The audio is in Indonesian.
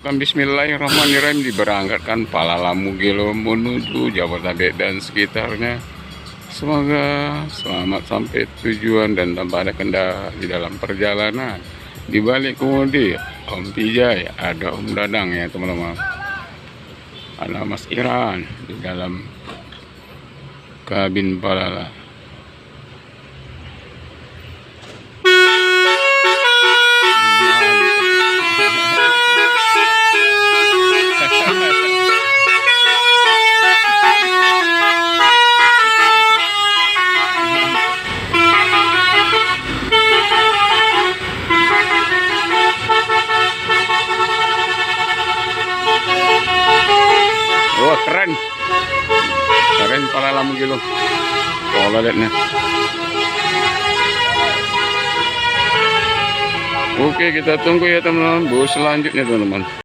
Kan bismillahirrahmanirrahim, diberangkatkan Pala Lamu Gilo menuju Jabodetabek dan sekitarnya. Semoga selamat sampai tujuan dan tanpa ada kendala di dalam perjalanan. Di balik kemudi Om Pijay, ada Om Dadang ya teman-teman. Ada Mas Iran di dalam kabin Palala. Oh keren, keren Pala Lamu Gilo. Kalau lihatnya. Oke, kita tunggu ya teman-teman bus selanjutnya teman-teman.